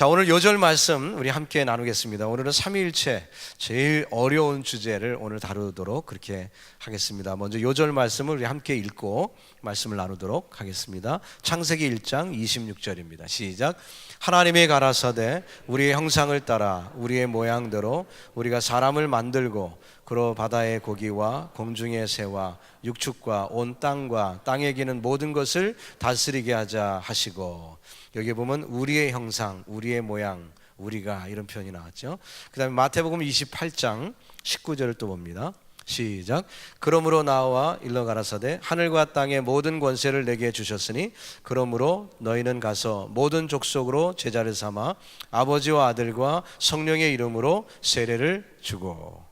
자, 오늘 요절 말씀 우리 함께 나누겠습니다. 오늘은 삼위일체 제일 어려운 주제를 오늘 다루도록 그렇게 하겠습니다. 먼저 요절 말씀을 우리 함께 읽고 말씀을 나누도록 하겠습니다. 창세기 1장 26절입니다. 시작. 하나님이 가라사대 우리의 형상을 따라 우리의 모양대로 우리가 사람을 만들고 그로 바다의 고기와 공중의 새와 육축과 온 땅과 땅에 기는 모든 것을 다스리게 하자 하시고, 여기 보면 우리의 형상, 우리의 모양, 우리가 이런 표현이 나왔죠. 그 다음에 마태복음 28장 19절을 또 봅니다. 시작. 그러므로 나와 일러 가라사대 하늘과 땅의 모든 권세를 내게 주셨으니 그러므로 너희는 가서 모든 족속으로 제자를 삼아 아버지와 아들과 성령의 이름으로 세례를 주고.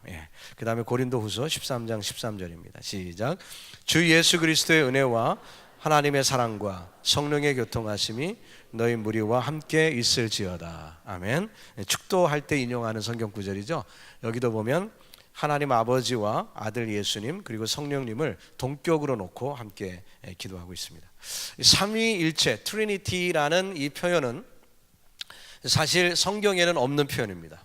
그 다음에 고린도후서 13장 13절입니다. 시작. 주 예수 그리스도의 은혜와 하나님의 사랑과 성령의 교통하심이 너희 무리와 함께 있을지어다. 아멘. 축도할 때 인용하는 성경 구절이죠. 여기도 보면 하나님 아버지와 아들 예수님 그리고 성령님을 동격으로 놓고 함께 기도하고 있습니다. 삼위일체 트리니티라는 이 표현은 사실 성경에는 없는 표현입니다.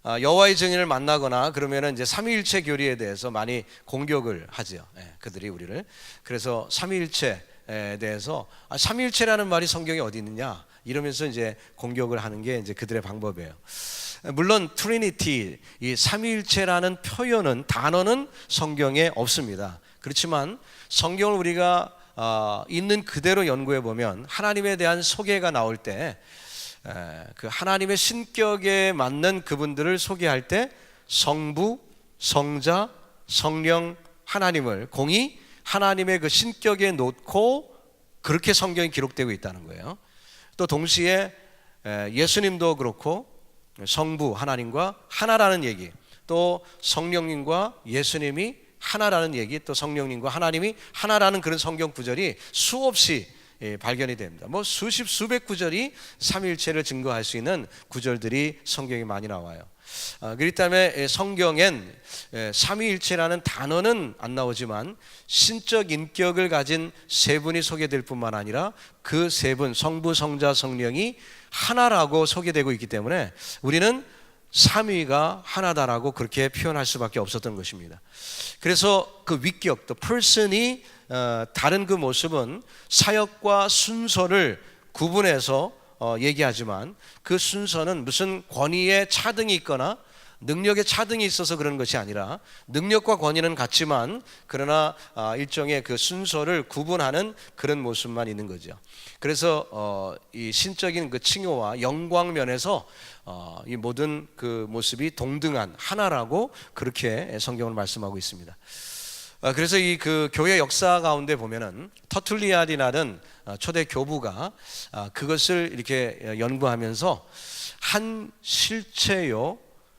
여호와의 증인을 만나거나 그러면은 이제 삼위일체 교리에 대해서 많이 공격을 하죠. 그들이 우리를. 그래서 삼위일체에 대해서 삼위일체라는 말이 성경에 어디 있느냐 이러면서 이제 공격을 하는 게 이제 그들의 방법이에요. 물론 트리니티, 이 삼위일체라는 표현은 단어는 성경에 없습니다. 그렇지만 성경을 우리가 있는 그대로 연구해 보면 하나님에 대한 소개가 나올 때 그 하나님의 신격에 맞는 그분들을 소개할 때 성부, 성자, 성령 하나님을 공히 하나님의 그 신격에 놓고 그렇게 성경이 기록되고 있다는 거예요. 또 동시에 예수님도 그렇고 성부 하나님과 하나라는 얘기, 또 성령님과 예수님이 하나라는 얘기, 또 성령님과 하나님이 하나라는 그런 성경 구절이 수없이 발견이 됩니다. 뭐 수십 수백 구절이 삼위일체를 증거할 수 있는 구절들이 성경에 많이 나와요. 그렇기 때문에 성경엔 삼위일체라는 단어는 안 나오지만 신적 인격을 가진 세 분이 소개될 뿐만 아니라 그 세 분 성부, 성자, 성령이 하나라고 소개되고 있기 때문에 우리는 삼위가 하나다라고 그렇게 표현할 수밖에 없었던 것입니다. 그래서 그 위격, 또 person이 다른 그 모습은 사역과 순서를 구분해서 얘기하지만 그 순서는 무슨 권위의 차등이 있거나 능력의 차등이 있어서 그런 것이 아니라 능력과 권위는 같지만 그러나 일종의 그 순서를 구분하는 그런 모습만 있는 거죠. 그래서 이 신적인 그 칭호와 영광 면에서 이 모든 그 모습이 동등한 하나라고 그렇게 성경을 말씀하고 있습니다. 그래서 이 그 교회 역사 가운데 보면은 터툴리안이라는 초대 교부가 그것을 이렇게 연구하면서 한 실체요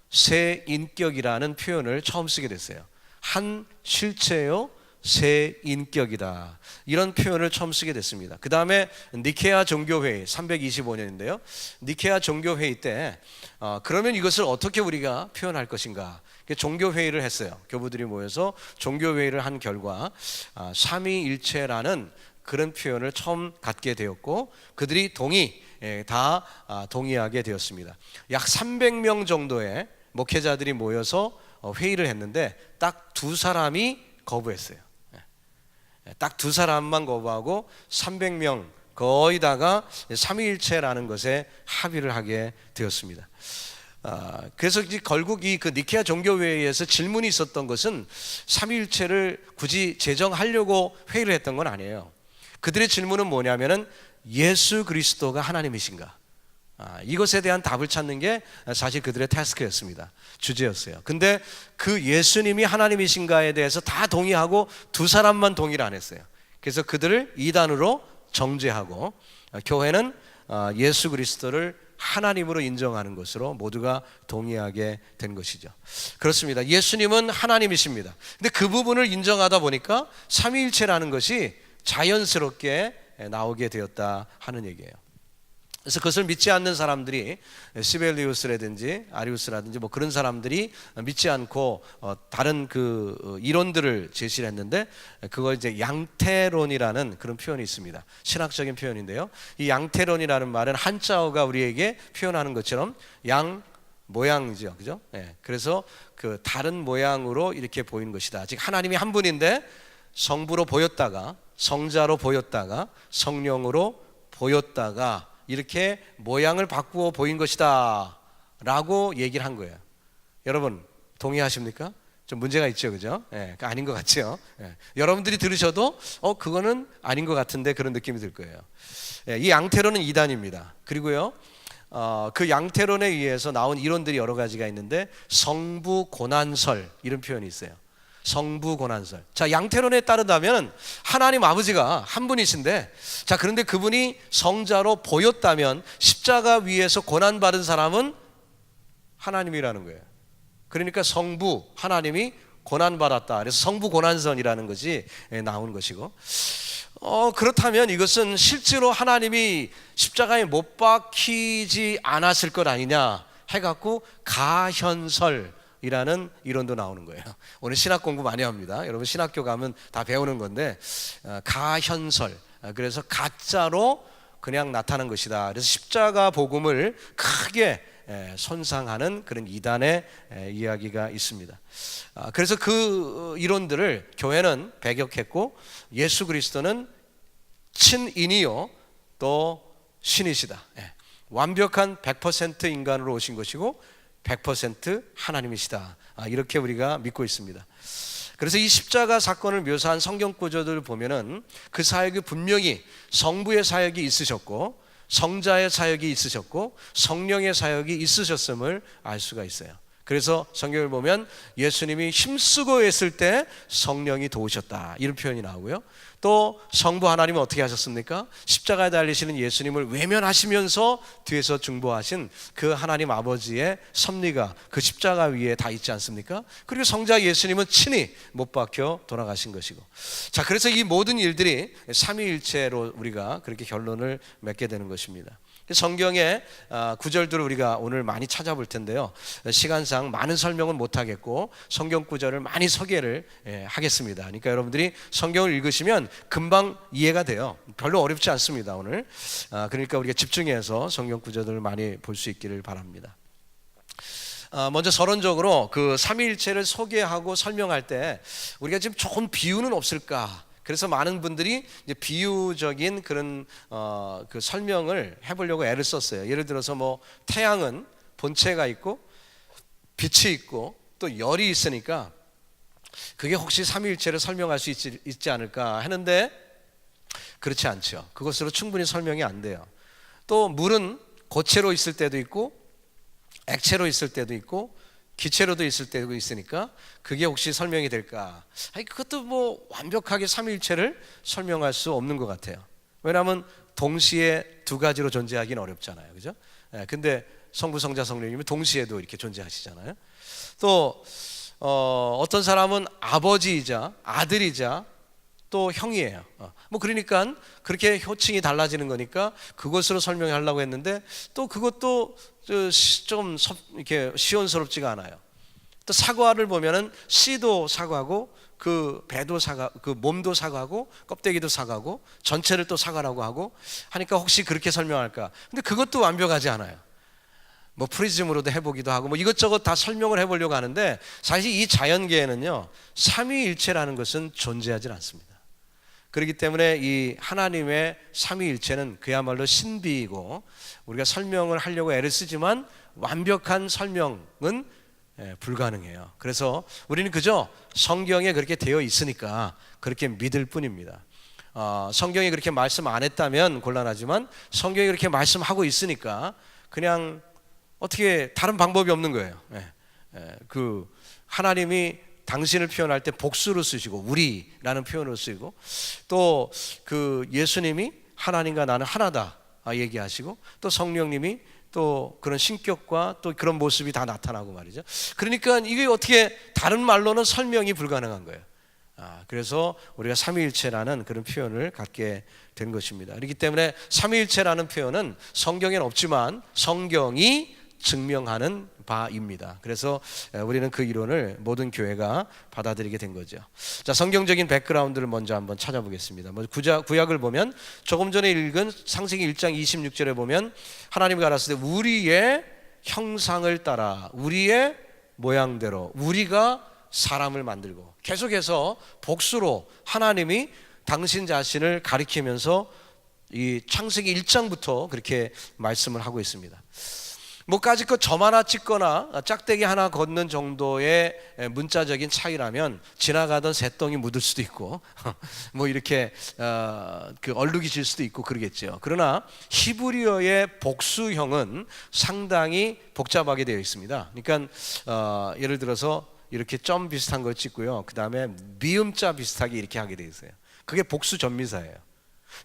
세 인격이라는 표현을 처음 쓰게 됐어요. 한 실체요 세 인격이다, 이런 표현을 처음 쓰게 됐습니다. 그 다음에 니케아 종교회의 325년인데요 니케아 종교회의 때 그러면 이것을 어떻게 우리가 표현할 것인가, 종교회의를 했어요. 교부들이 모여서 종교회의를 한 결과 삼위일체라는 그런 표현을 처음 갖게 되었고 그들이 다 동의하게 되었습니다. 약 300명 정도의 목회자들이 모여서 회의를 했는데 딱 두 사람이 거부했어요. 딱 두 사람만 거부하고 300명 거의 다가 삼위일체라는 것에 합의를 하게 되었습니다. 그래서 결국 이 그 니케아 종교회의에서 질문이 있었던 것은 삼위일체를 굳이 제정하려고 회의를 했던 건 아니에요. 그들의 질문은 뭐냐면은 예수 그리스도가 하나님이신가, 이것에 대한 답을 찾는 게 사실 그들의 태스크였습니다. 주제였어요. 근데 그 예수님이 하나님이신가에 대해서 다 동의하고 두 사람만 동의를 안 했어요. 그래서 그들을 이단으로 정죄하고 교회는 예수 그리스도를 하나님으로 인정하는 것으로 모두가 동의하게 된 것이죠. 그렇습니다. 예수님은 하나님이십니다. 근데 그 부분을 인정하다 보니까 삼위일체라는 것이 자연스럽게 나오게 되었다 하는 얘기예요. 그래서 그것을 믿지 않는 사람들이 시벨리우스라든지 아리우스라든지 뭐 그런 사람들이 믿지 않고 다른 그 이론들을 제시를 했는데, 그거 이제 양태론이라는 그런 표현이 있습니다. 신학적인 표현인데요. 이 양태론이라는 말은 한자어가 우리에게 표현하는 것처럼 양 모양이죠, 그죠? 예. 그래서 그 다른 모양으로 이렇게 보이는 것이다. 즉 하나님이 한 분인데 성부로 보였다가 성자로 보였다가 성령으로 보였다가 이렇게 모양을 바꾸어 보인 것이다 라고 얘기를 한 거예요. 여러분 동의하십니까? 좀 문제가 있죠, 그죠? 예, 아닌 것 같죠? 예. 여러분들이 들으셔도 그거는 아닌 것 같은데 그런 느낌이 들 거예요. 예, 이 양태론은 이단입니다. 그리고요 그 양태론에 의해서 나온 이론들이 여러 가지가 있는데 성부 고난설 이런 표현이 있어요. 성부 고난설. 자, 양태론에 따르다면 하나님 아버지가 한 분이신데, 자, 그런데 그분이 성자로 보였다면 십자가 위에서 고난받은 사람은 하나님이라는 거예요. 그러니까 성부 하나님이 고난받았다. 그래서 성부 고난선이라는 것이 나온 것이고, 그렇다면 이것은 실제로 하나님이 십자가에 못 박히지 않았을 것 아니냐 해갖고 가현설 이라는 이론도 나오는 거예요. 오늘 신학 공부 많이 합니다. 여러분 신학교 가면 다 배우는 건데, 가현설, 그래서 가짜로 그냥 나타난 것이다. 그래서 십자가 복음을 크게 손상하는 그런 이단의 이야기가 있습니다. 그래서 그 이론들을 교회는 배격했고, 예수 그리스도는 친인이요 또 신이시다. 완벽한 100% 인간으로 오신 것이고 100% 하나님이시다. 이렇게 우리가 믿고 있습니다. 그래서 이 십자가 사건을 묘사한 성경 구조들을 보면은 그 사역이 분명히 성부의 사역이 있으셨고 성자의 사역이 있으셨고 성령의 사역이 있으셨음을 알 수가 있어요. 그래서 성경을 보면 예수님이 힘쓰고 했을 때 성령이 도우셨다 이런 표현이 나오고요. 또 성부 하나님은 어떻게 하셨습니까? 십자가에 달리시는 예수님을 외면하시면서 뒤에서 중보하신 그 하나님 아버지의 섭리가 그 십자가 위에 다 있지 않습니까? 그리고 성자 예수님은 친히 못 박혀 돌아가신 것이고, 자, 그래서 이 모든 일들이 삼위일체로 우리가 그렇게 결론을 맺게 되는 것입니다. 성경의 구절들을 우리가 오늘 많이 찾아볼 텐데요, 시간상 많은 설명은 못하겠고 성경 구절을 많이 소개를 하겠습니다. 그러니까 여러분들이 성경을 읽으시면 금방 이해가 돼요. 별로 어렵지 않습니다 오늘. 그러니까 우리가 집중해서 성경 구절들을 많이 볼 수 있기를 바랍니다. 먼저 서론적으로 그 삼위일체를 소개하고 설명할 때 우리가 지금 좋은 비유는 없을까? 그래서 많은 분들이 이제 비유적인 그런 그 설명을 해보려고 애를 썼어요. 예를 들어서 뭐 태양은 본체가 있고 빛이 있고 또 열이 있으니까 그게 혹시 삼위일체를 설명할 수 있지 않을까 하는데, 그렇지 않죠. 그것으로 충분히 설명이 안 돼요. 또 물은 고체로 있을 때도 있고 액체로 있을 때도 있고 기체로도 있을 때도 있으니까 그게 혹시 설명이 될까? 그것도 뭐 완벽하게 삼위일체를 설명할 수 없는 것 같아요. 왜냐하면 동시에 두 가지로 존재하기는 어렵잖아요, 그죠? 근데 성부, 성자, 성령님이 동시에도 이렇게 존재하시잖아요. 또 어떤 사람은 아버지이자 아들이자 또 형이에요. 뭐 그러니까 그렇게 호칭이 달라지는 거니까 그것으로 설명하려고 했는데 또 그것도 좀 이렇게 시원스럽지가 않아요. 또 사과를 보면은 씨도 사과고 그 배도 사과, 그 몸도 사과고 껍데기도 사과고 전체를 또 사과라고 하고 하니까 혹시 그렇게 설명할까? 근데 그것도 완벽하지 않아요. 뭐 프리즘으로도 해보기도 하고 뭐 이것저것 다 설명을 해보려고 하는데, 사실 이 자연계에는요 삼위일체라는 것은 존재하지 않습니다. 그렇기 때문에 이 하나님의 삼위일체는 그야말로 신비이고 우리가 설명을 하려고 애를 쓰지만 완벽한 설명은 불가능해요. 그래서 우리는 그저 성경에 그렇게 되어 있으니까 그렇게 믿을 뿐입니다. 성경이 그렇게 말씀 안 했다면 곤란하지만 성경이 그렇게 말씀하고 있으니까 그냥 어떻게 다른 방법이 없는 거예요. 그 하나님이 당신을 표현할 때 복수로 쓰시고 우리라는 표현을 쓰고, 또 그 예수님이 하나님과 나는 하나다 얘기하시고, 또 성령님이 또 그런 신격과 또 그런 모습이 다 나타나고 말이죠. 그러니까 이게 어떻게 다른 말로는 설명이 불가능한 거예요. 그래서 우리가 삼위일체라는 그런 표현을 갖게 된 것입니다. 그렇기 때문에 삼위일체라는 표현은 성경에는 없지만 성경이 증명하는 바입니다. 그래서 우리는 그 이론을 모든 교회가 받아들이게 된 거죠. 자, 성경적인 백그라운드를 먼저 한번 찾아보겠습니다. 구약을 보면 조금 전에 읽은 창세기 1장 26절에 보면 하나님이 가라사대 우리의 형상을 따라 우리의 모양대로 우리가 사람을 만들고, 계속해서 복수로 하나님이 당신 자신을 가리키면서 이 창세기 1장부터 그렇게 말씀을 하고 있습니다. 까짓것 점 하나 찍거나 짝대기 하나 걷는 정도의 문자적인 차이라면 지나가던 새똥이 묻을 수도 있고 이렇게 얼룩이 질 수도 있고 그러겠죠. 그러나 히브리어의 복수형은 상당히 복잡하게 되어 있습니다. 그러니까 예를 들어서 이렇게 점 비슷한 걸 찍고요, 그 다음에 미음자 비슷하게 이렇게 하게 되어 있어요. 그게 복수 전미사예요.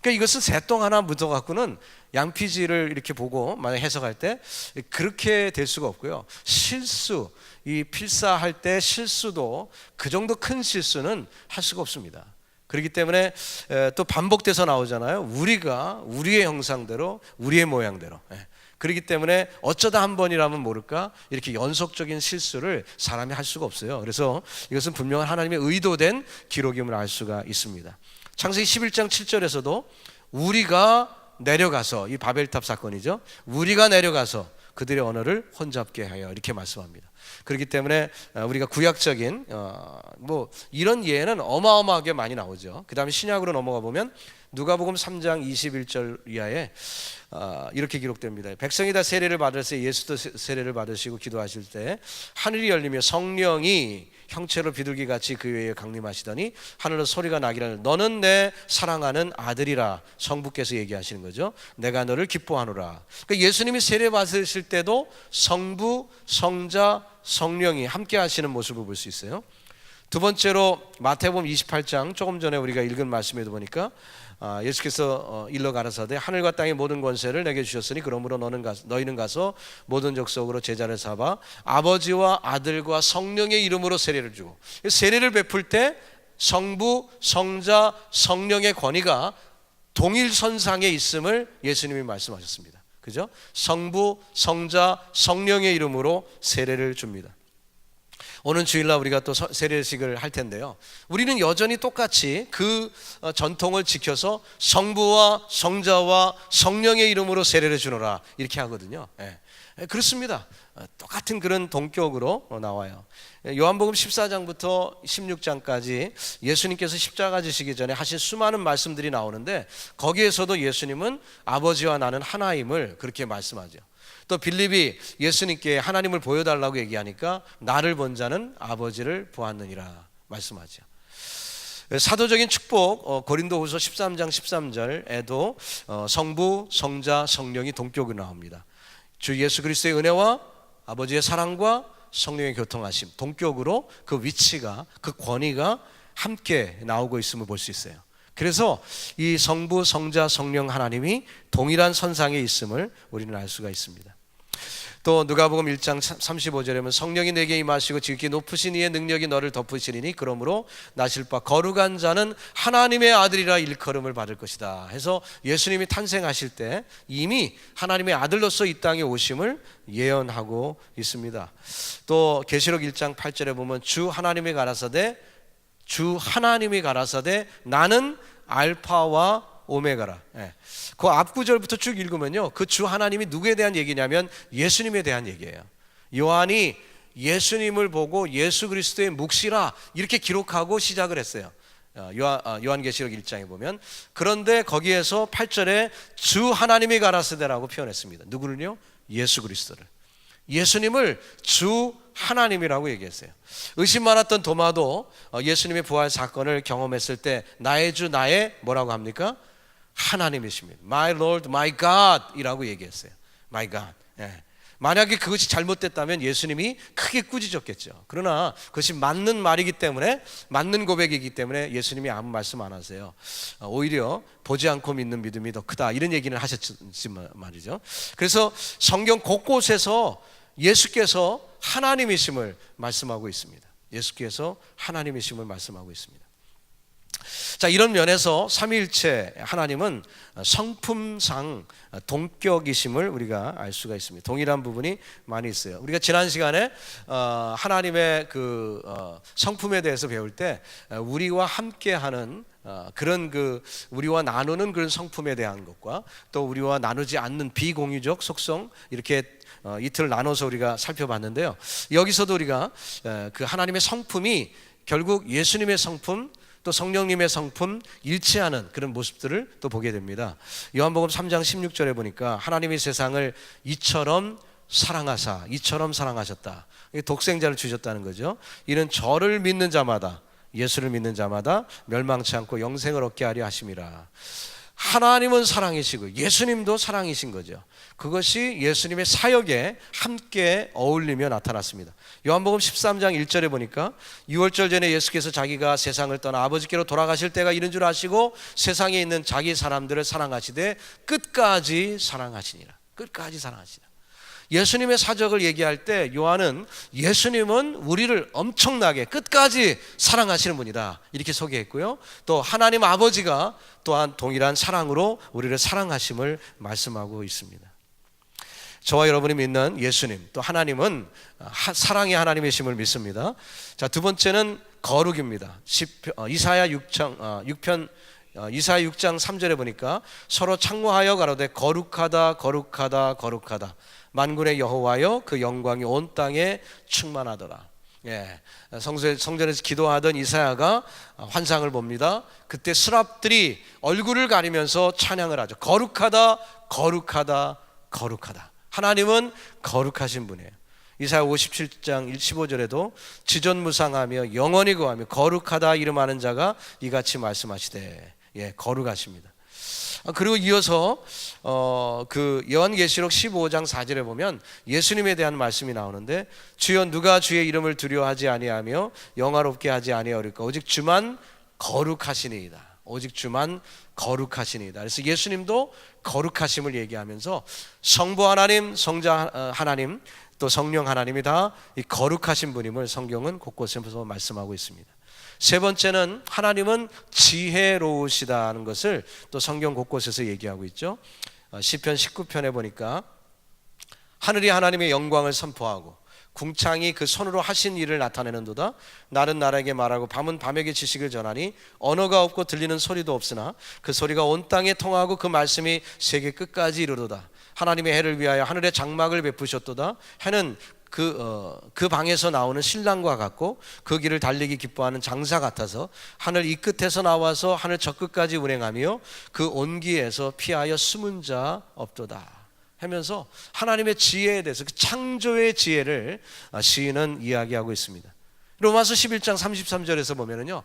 그러니까 이것은 새똥 하나 묻어갖고는 양피지를 이렇게 보고 만약 해석할 때 그렇게 될 수가 없고요. 실수, 이 필사할 때 실수도 그 정도 큰 실수는 할 수가 없습니다. 그렇기 때문에 또 반복돼서 나오잖아요. 우리가 우리의 형상대로 우리의 모양대로. 그렇기 때문에 어쩌다 한 번이라면 모를까 이렇게 연속적인 실수를 사람이 할 수가 없어요. 그래서 이것은 분명한 하나님의 의도된 기록임을 알 수가 있습니다. 창세기 11장 7절에서도 우리가 내려가서, 이 바벨탑 사건이죠, 우리가 내려가서 그들의 언어를 혼잡게 하여 이렇게 말씀합니다. 그렇기 때문에 우리가 구약적인 이런 예는 어마어마하게 많이 나오죠. 그 다음에 신약으로 넘어가 보면 누가복음 3장 21절 이하에 이렇게 기록됩니다. 백성이 다 세례를 받았을 때 예수도 세례를 받으시고 기도하실 때 하늘이 열리며 성령이 형체로 비둘기같이 그 위에 강림하시더니 하늘로 소리가 나기를 너는 내 사랑하는 아들이라, 성부께서 얘기하시는 거죠. 내가 너를 기뻐하노라. 그러니까 예수님이 세례 받으실 때도 성부, 성자, 성령이 함께 하시는 모습을 볼 수 있어요. 두 번째로 마태복음 28장 조금 전에 우리가 읽은 말씀에도 보니까 예수께서 일러 가라사대 하늘과 땅의 모든 권세를 내게 주셨으니 그러므로 너희는 가서 모든 족속으로 제자를 삼아 아버지와 아들과 성령의 이름으로 세례를 주고, 세례를 베풀 때 성부, 성자, 성령의 권위가 동일선상에 있음을 예수님이 말씀하셨습니다. 그죠? 성부, 성자, 성령의 이름으로 세례를 줍니다. 오늘 주일날 우리가 또 세례식을 할 텐데요, 우리는 여전히 똑같이 그 전통을 지켜서 성부와 성자와 성령의 이름으로 세례를 주노라 이렇게 하거든요. 그렇습니다. 똑같은 그런 동격으로 나와요. 요한복음 14장부터 16장까지 예수님께서 십자가 지시기 전에 하신 수많은 말씀들이 나오는데 거기에서도 예수님은 아버지와 나는 하나임을 그렇게 말씀하죠. 또 빌립이 예수님께 하나님을 보여달라고 얘기하니까 나를 본 자는 아버지를 보았느니라 말씀하죠. 사도적인 축복 고린도후서 13장 13절에도 성부, 성자, 성령이 동격으로 나옵니다. 주 예수 그리스도의 은혜와 아버지의 사랑과 성령의 교통하심, 동격으로 그 위치가, 그 권위가 함께 나오고 있음을 볼 수 있어요. 그래서 이 성부, 성자, 성령 하나님이 동일한 선상에 있음을 우리는 알 수가 있습니다. 또 누가복음 1장 35절에 보면 성령이 내게 임하시고 지극히 높으신 이의 능력이 너를 덮으시리니 그러므로 나실 바 거룩한 자는 하나님의 아들이라 일컬음을 받을 것이다 해서 예수님이 탄생하실 때 이미 하나님의 아들로서 이 땅에 오심을 예언하고 있습니다. 또 계시록 1장 8절에 보면 주 하나님이 가라사대 나는 알파와 오메가라. 그 앞구절부터 쭉 읽으면요, 그 주 하나님이 누구에 대한 얘기냐면 예수님에 대한 얘기예요. 요한이 예수님을 보고 예수 그리스도의 묵시라 이렇게 기록하고 시작을 했어요. 요한계시록 1장에 보면. 그런데 거기에서 8절에 주 하나님이 가라사대라고 표현했습니다. 누구를요? 예수 그리스도를. 예수님을 주 하나님이라고 얘기했어요. 의심 많았던 도마도 예수님의 부활 사건을 경험했을 때 나의 주, 나의 뭐라고 합니까? 하나님이십니다. My Lord, my God 이라고 얘기했어요. My God. 만약에 그것이 잘못됐다면 예수님이 크게 꾸짖었겠죠. 그러나 그것이 맞는 말이기 때문에, 맞는 고백이기 때문에 예수님이 아무 말씀 안 하세요. 오히려 보지 않고 믿는 믿음이 더 크다 이런 얘기는 하셨지만 말이죠. 그래서 성경 곳곳에서 예수께서 하나님이심을 말씀하고 있습니다. 예수께서 하나님이심을 말씀하고 있습니다. 자, 이런 면에서 삼위일체 하나님은 성품상 동격이심을 우리가 알 수가 있습니다. 동일한 부분이 많이 있어요. 우리가 지난 시간에 하나님의 그 성품에 대해서 배울 때 우리와 함께하는 그런 그 우리와 나누는 그런 성품에 대한 것과 또 우리와 나누지 않는 비공유적 속성, 이렇게 이틀 나눠서 우리가 살펴봤는데요. 여기서도 우리가 그 하나님의 성품이 결국 예수님의 성품 또 성령님의 성품 일치하는 그런 모습들을 또 보게 됩니다. 요한복음 3장 16절에 보니까 하나님이 세상을 이처럼 사랑하셨다. 독생자를 주셨다는 거죠. 이는 저를 믿는 자마다, 예수를 믿는 자마다 멸망치 않고 영생을 얻게 하려 하심이라. 하나님은 사랑이시고 예수님도 사랑이신 거죠. 그것이 예수님의 사역에 함께 어울리며 나타났습니다. 요한복음 13장 1절에 보니까 6월절 전에 예수께서 자기가 세상을 떠나 아버지께로 돌아가실 때가 이른 줄 아시고 세상에 있는 자기 사람들을 사랑하시되 끝까지 사랑하시니라. 끝까지 사랑하시니라. 예수님의 사적을 얘기할 때 요한은 예수님은 우리를 엄청나게 끝까지 사랑하시는 분이다 이렇게 소개했고요. 또 하나님 아버지가 또한 동일한 사랑으로 우리를 사랑하심을 말씀하고 있습니다. 저와 여러분이 믿는 예수님 또 하나님은 사랑의 하나님이심을 믿습니다. 자, 두 번째는 거룩입니다. 이사야 6장 3절에 보니까 서로 창모하여 가로되 거룩하다 거룩하다 거룩하다 만군의 여호와여 그 영광이 온 땅에 충만하더라. 예, 성전에서 기도하던 이사야가 환상을 봅니다. 그때 스랍들이 얼굴을 가리면서 찬양을 하죠. 거룩하다 거룩하다 거룩하다. 하나님은 거룩하신 분이에요. 이사야 57장 15절에도 지존무상하며 영원히 거하며 거룩하다 이름하는 자가 이같이 말씀하시되, 예, 거룩하십니다. 그리고 이어서 그 요한계시록 15장 4절에 보면 예수님에 대한 말씀이 나오는데, 주여 누가 주의 이름을 두려워하지 아니하며 영화롭게 하지 아니하리까 오직 주만 거룩하시니이다. 오직 주만 거룩하시니이다. 그래서 예수님도 거룩하심을 얘기하면서 성부 하나님, 성자 하나님, 또 성령 하나님이 다 이 거룩하신 분임을 성경은 곳곳에서 말씀하고 있습니다. 세 번째는 하나님은 지혜로우시다는 것을 또 성경 곳곳에서 얘기하고 있죠. 시편 19편에 보니까 하늘이 하나님의 영광을 선포하고 궁창이 그 손으로 하신 일을 나타내는도다. 날은 나에게 말하고 밤은 밤에게 지식을 전하니 언어가 없고 들리는 소리도 없으나 그 소리가 온 땅에 통하고 그 말씀이 세계 끝까지 이르도다. 하나님의 해를 위하여 하늘의 장막을 베푸셨도다. 해는 그 방에서 나오는 신랑과 같고 그 길을 달리기 기뻐하는 장사 같아서 하늘 이 끝에서 나와서 하늘 저 끝까지 운행하며 그 온기에서 피하여 숨은 자 없도다 하면서 하나님의 지혜에 대해서 그 창조의 지혜를 시인은 이야기하고 있습니다. 로마서 11장 33절에서 보면은요,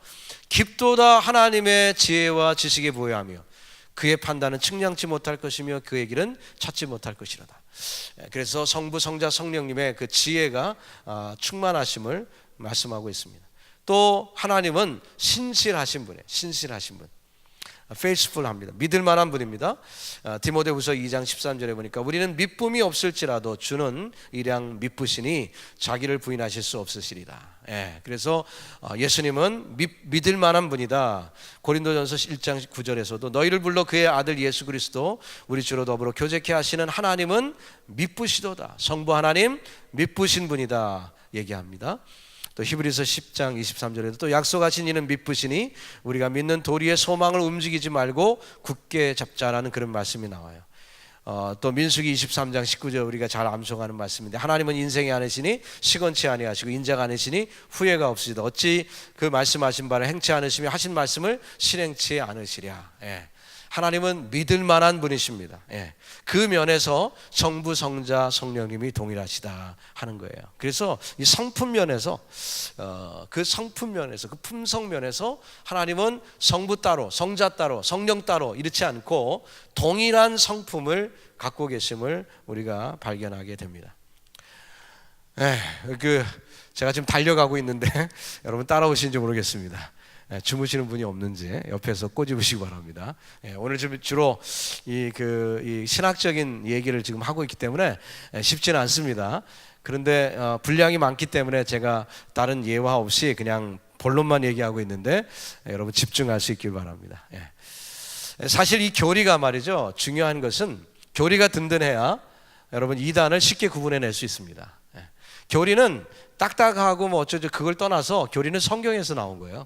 깊도다 하나님의 지혜와 지식에 부여하며 그의 판단은 측량치 못할 것이며 그의 길은 찾지 못할 것이로다. 그래서 성부 성자 성령님의 그 지혜가 충만하심을 말씀하고 있습니다. 또 하나님은 신실하신 분이에요. 신실하신 분, faithful합니다. 믿을 만한 분입니다. 디모데후서 2장 13절에 보니까 우리는 믿음이 없을지라도 주는 일양 믿으시니 자기를 부인하실 수 없으시리다. 예, 그래서 예수님은 믿을 만한 분이다. 고린도전서 1장 9절에서도 너희를 불러 그의 아들 예수 그리스도 우리 주로 더불어 교제케 하시는 하나님은 믿으시도다. 성부 하나님 믿으신 분이다 얘기합니다. 또 히브리서 10장 23절에도 또 약속하신 이는 믿으시니 우리가 믿는 도리의 소망을 움직이지 말고 굳게 잡자라는 그런 말씀이 나와요. 또 민수기 23장 19절 우리가 잘 암송하는 말씀인데, 하나님은 인생이 아니시니 시건치 아니하시고 인자가 아니시니 후회가 없으시다. 어찌 그 말씀하신 바를 행치 않으시며 하신 말씀을 실행치 않으시랴. 예. 하나님은 믿을 만한 분이십니다. 예. 그 면에서 성부 성자 성령님이 동일하시다 하는 거예요. 그래서 이 성품 면에서 그 성품 면에서 그 품성 면에서 하나님은 성부 따로 성자 따로 성령 따로 이렇지 않고 동일한 성품을 갖고 계심을 우리가 발견하게 됩니다. 제가 지금 달려가고 있는데 여러분 따라오시는지 모르겠습니다. 주무시는 분이 없는지 옆에서 꼬집으시기 바랍니다. 오늘 주로 이 신학적인 얘기를 지금 하고 있기 때문에 쉽지는 않습니다. 그런데 분량이 많기 때문에 제가 다른 예화 없이 그냥 본론만 얘기하고 있는데 여러분 집중할 수 있길 바랍니다. 사실 이 교리가 말이죠, 중요한 것은 교리가 든든해야 여러분 이단을 쉽게 구분해낼 수 있습니다. 교리는 딱딱하고 뭐 어쩌죠 그걸 떠나서 교리는 성경에서 나온 거예요.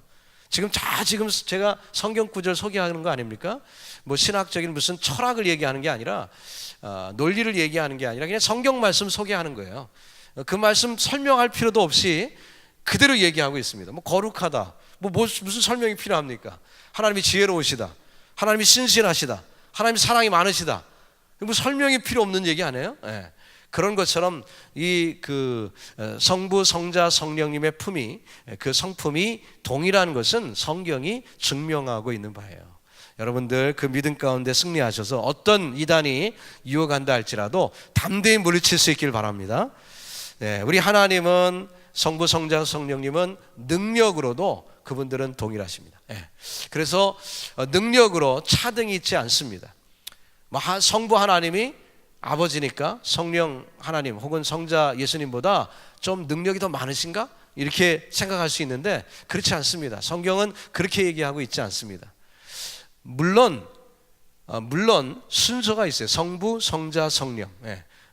지금 제가 성경 구절 소개하는 거 아닙니까? 뭐 신학적인 무슨 철학을 얘기하는 게 아니라 논리를 얘기하는 게 아니라 그냥 성경 말씀 소개하는 거예요. 그 말씀 설명할 필요도 없이 그대로 얘기하고 있습니다. 뭐 거룩하다, 무슨 설명이 필요합니까? 하나님이 지혜로우시다, 하나님이 신실하시다, 하나님이 사랑이 많으시다, 뭐 설명이 필요 없는 얘기 아니에요? 그런 것처럼 이 성부, 성자, 성령님의 품이, 그 성품이 동일한 것은 성경이 증명하고 있는 바예요. 여러분들 그 믿음 가운데 승리하셔서 어떤 이단이 유혹한다 할지라도 담대히 물리칠 수 있길 바랍니다. 우리 하나님은 성부, 성자, 성령님은 능력으로도 그분들은 동일하십니다. 그래서 능력으로 차등이 있지 않습니다. 성부 하나님이 아버지니까 성령 하나님 혹은 성자 예수님보다 좀 능력이 더 많으신가? 이렇게 생각할 수 있는데 그렇지 않습니다. 성경은 그렇게 얘기하고 있지 않습니다. 물론 순서가 있어요. 성부, 성자, 성령.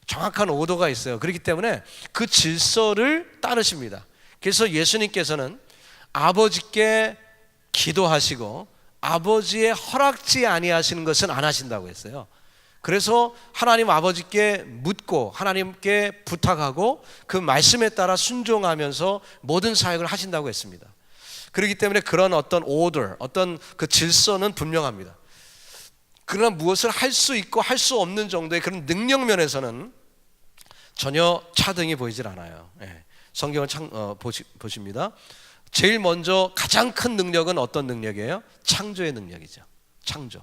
정확한 오더가 있어요. 그렇기 때문에 그 질서를 따르십니다. 그래서 예수님께서는 아버지께 기도하시고 아버지의 허락지 아니하시는 것은 안 하신다고 했어요. 그래서 하나님 아버지께 묻고 하나님께 부탁하고 그 말씀에 따라 순종하면서 모든 사역을 하신다고 했습니다. 그렇기 때문에 그런 어떤 오더, 어떤 그 질서는 분명합니다. 그러나 무엇을 할 수 있고 할 수 없는 정도의 그런 능력 면에서는 전혀 차등이 보이질 않아요. 성경을 보십니다. 제일 먼저 가장 큰 능력은 어떤 능력이에요? 창조의 능력이죠. 창조.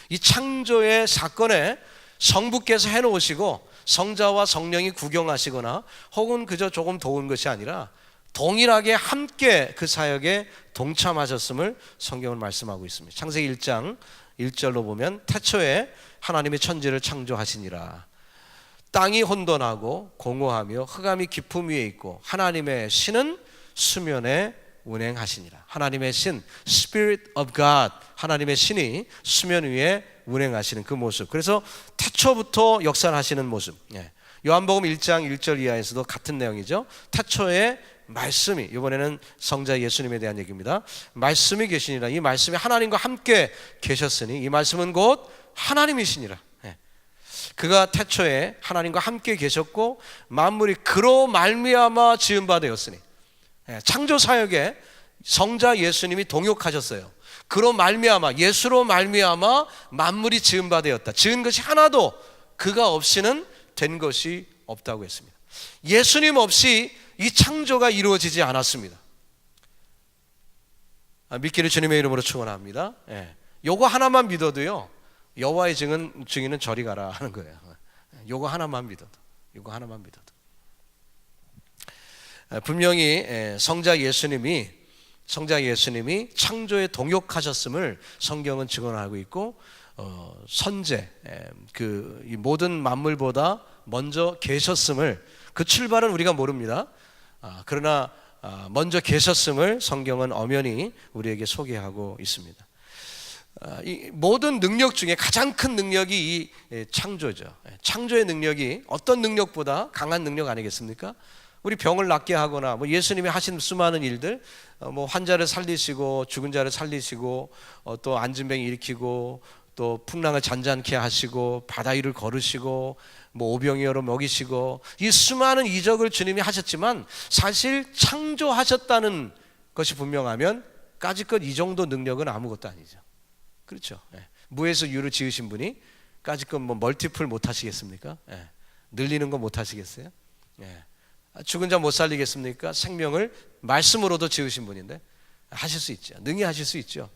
이 창조의 사건에 성부께서 해놓으시고 성자와 성령이 구경하시거나 혹은 그저 조금 도운 것이 아니라 동일하게 함께 그 사역에 동참하셨음을 성경은 말씀하고 있습니다. 창세기 1장 1절로 보면 태초에 하나님이 천지를 창조하시니라. 땅이 혼돈하고 공허하며 흑암이 깊음 위에 있고 하나님의 신은 수면에 운행하시니라. 하나님의 신, Spirit of God, 하나님의 신이 수면 위에 운행하시는 그 모습. 그래서 태초부터 역사하시는 모습. 요한복음 1장 1절 이하에서도 같은 내용이죠. 태초에 말씀이, 이번에는 성자 예수님에 대한 얘기입니다. 말씀이 계시니라. 이 말씀이 하나님과 함께 계셨으니 이 말씀은 곧 하나님이시니라. 그가 태초에 하나님과 함께 계셨고 만물이 그로 말미암아 지은 바 되었으니, 창조 사역에 성자 예수님이 동역하셨어요. 그로 말미암아, 예수로 말미암아 만물이 지은 바 되었다. 지은 것이 하나도 그가 없이는 된 것이 없다고 했습니다. 예수님 없이 이 창조가 이루어지지 않았습니다. 믿기를 주님의 이름으로 축원합니다. 요거 하나만 믿어도요, 여호와의 증인은 저리 가라 하는 거예요. 요거 하나만 믿어도, 요거 하나만 믿어도. 분명히 성자 예수님이 창조에 동역하셨음을 성경은 증언하고 있고, 선제, 이 모든 만물보다 먼저 계셨음을, 그 출발은 우리가 모릅니다. 그러나 먼저 계셨음을 성경은 엄연히 우리에게 소개하고 있습니다. 이 모든 능력 중에 가장 큰 능력이 이 창조죠. 창조의 능력이 어떤 능력보다 강한 능력 아니겠습니까? 우리 병을 낫게 하거나 예수님이 하신 수많은 일들, 환자를 살리시고 죽은 자를 살리시고 또 안진병 일으키고 또 풍랑을 잔잔케 하시고 바다 위를 걸으시고 오병이어로 먹이시고, 이 수많은 이적을 주님이 하셨지만 사실 창조하셨다는 것이 분명하면 까짓것 이 정도 능력은 아무것도 아니죠. 그렇죠. 무에서 유를 지으신 분이 까짓것 멀티플 못 하시겠습니까? 늘리는 거 못 하시겠어요? 죽은 자 못 살리겠습니까? 생명을 말씀으로도 지으신 분인데 하실 수 있죠. 능히 하실 수 있죠.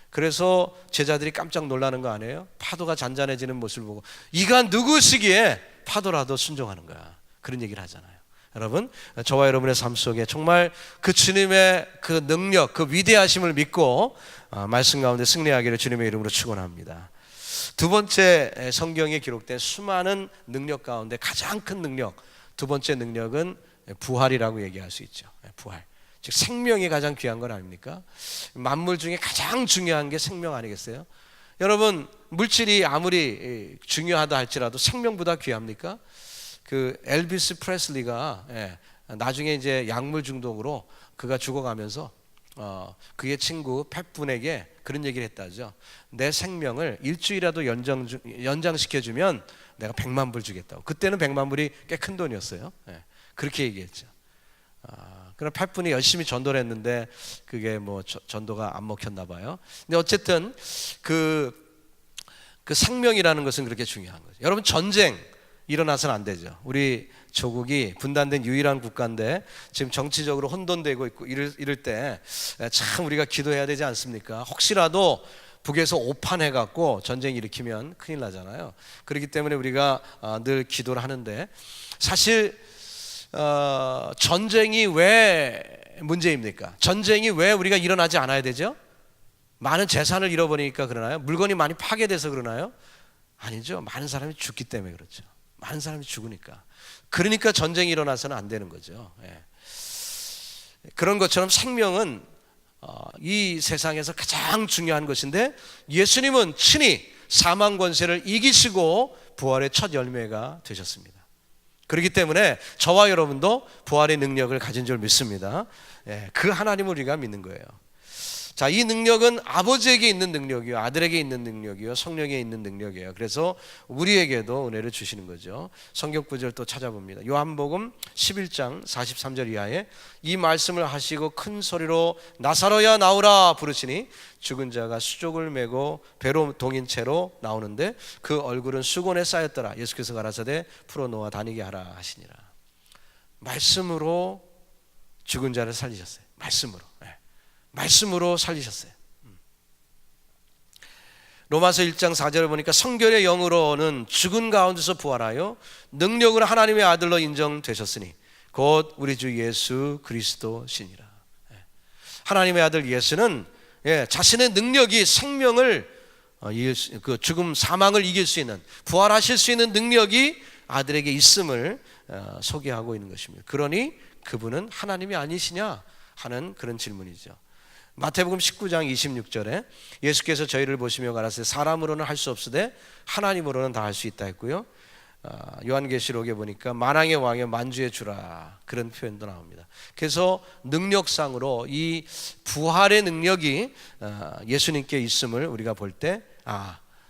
그래서 제자들이 깜짝 놀라는 거 아니에요? 파도가 잔잔해지는 모습을 보고 이가 누구시기에 파도라도 순종하는 거야, 그런 얘기를 하잖아요. 여러분, 저와 여러분의 삶 속에 정말 그 주님의 그 능력, 그 위대하심을 믿고 말씀 가운데 승리하기를 주님의 이름으로 축원합니다. 두 번째, 성경에 기록된 수많은 능력 가운데 가장 큰 능력, 두 번째 능력은 부활이라고 얘기할 수 있죠. 부활. 즉 생명이 가장 귀한 건 아닙니까? 만물 중에 가장 중요한 게 생명 아니겠어요? 여러분, 물질이 아무리 중요하다 할지라도 생명보다 귀합니까? 그 엘비스 프레슬리가 나중에 이제 약물 중독으로 그가 죽어가면서 그의 친구 팻분에게 그런 얘기를 했다죠. 내 생명을 일주일이라도 연장시켜주면 내가 100만 불 주겠다고. 그때는 100만 불이 꽤 큰 돈이었어요. 그렇게 얘기했죠. 그럼 팻분이 열심히 전도를 했는데 그게 뭐 전도가 안 먹혔나 봐요. 근데 어쨌든 그 생명이라는 것은 그렇게 중요한 거죠. 여러분, 전쟁 일어나서는 안 되죠. 우리 조국이 분단된 유일한 국가인데 지금 정치적으로 혼돈되고 있고 이럴 때 참 우리가 기도해야 되지 않습니까? 혹시라도 북에서 오판해갖고 전쟁 일으키면 큰일 나잖아요. 그렇기 때문에 우리가 늘 기도를 하는데, 사실 전쟁이 왜 문제입니까? 전쟁이 왜 우리가 일어나지 않아야 되죠? 많은 재산을 잃어버리니까 그러나요? 물건이 많이 파괴돼서 그러나요? 아니죠. 많은 사람이 죽기 때문에 그렇죠. 많은 사람이 죽으니까. 그러니까 전쟁이 일어나서는 안 되는 거죠. 그런 것처럼 생명은 이 세상에서 가장 중요한 것인데, 예수님은 친히 사망 권세를 이기시고 부활의 첫 열매가 되셨습니다. 그렇기 때문에 저와 여러분도 부활의 능력을 가진 줄 믿습니다. 그 하나님을 우리가 믿는 거예요. 자, 이 능력은 아버지에게 있는 능력이요, 아들에게 있는 능력이요, 성령에 있는 능력이에요. 그래서 우리에게도 은혜를 주시는 거죠. 성경 구절 또 찾아봅니다. 요한복음 11장 43절 이하에 이 말씀을 하시고 큰 소리로 나사로야 나오라 부르시니 죽은 자가 수족을 메고 배로 동인 채로 나오는데 그 얼굴은 수건에 쌓였더라. 예수께서 가라사대 풀어놓아 다니게 하라 하시니라. 말씀으로 죽은 자를 살리셨어요. 말씀으로 살리셨어요. 로마서 1장 4절을 보니까 성결의 영으로는 죽은 가운데서 부활하여 능력으로 하나님의 아들로 인정되셨으니 곧 우리 주 예수 그리스도시니라. 하나님의 아들 예수는 자신의 능력이 생명을 그 죽음 사망을 이길 수 있는, 부활하실 수 있는 능력이 아들에게 있음을 소개하고 있는 것입니다. 그러니 그분은 하나님이 아니시냐 하는 그런 질문이죠. 마태복음 19장 26절에 예수께서 저희를 보시며 가라사대 사람으로는 할 수 없으되 하나님으로는 다 할 수 있다 했고요. 요한계시록에 보니까 만왕의 왕의 만주의 주라, 그런 표현도 나옵니다. 그래서 능력상으로 이 부활의 능력이 예수님께 있음을 우리가 볼 때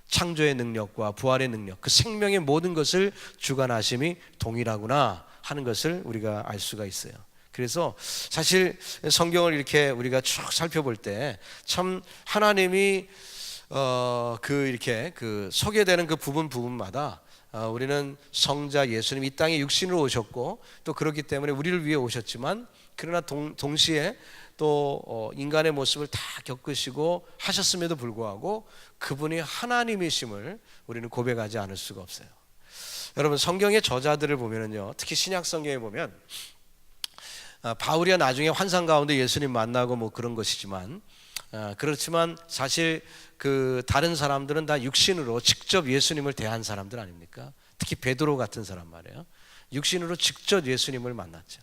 창조의 능력과 부활의 능력, 그 생명의 모든 것을 주관하심이 동일하구나 하는 것을 우리가 알 수가 있어요. 그래서 사실 성경을 이렇게 우리가 쭉 살펴볼 때 참 하나님이 이렇게 소개되는 그 부분마다 우리는 성자 예수님 이 땅에 육신으로 오셨고 또 그렇기 때문에 우리를 위해 오셨지만, 그러나 동시에 또 인간의 모습을 다 겪으시고 하셨음에도 불구하고 그분이 하나님이심을 우리는 고백하지 않을 수가 없어요. 여러분, 성경의 저자들을 보면은요, 특히 신약 성경에 보면 바울이야 나중에 환상 가운데 예수님 만나고 뭐 그런 것이지만, 그렇지만 사실 그 다른 사람들은 다 육신으로 직접 예수님을 대한 사람들 아닙니까? 특히 베드로 같은 사람 말이에요. 육신으로 직접 예수님을 만났죠.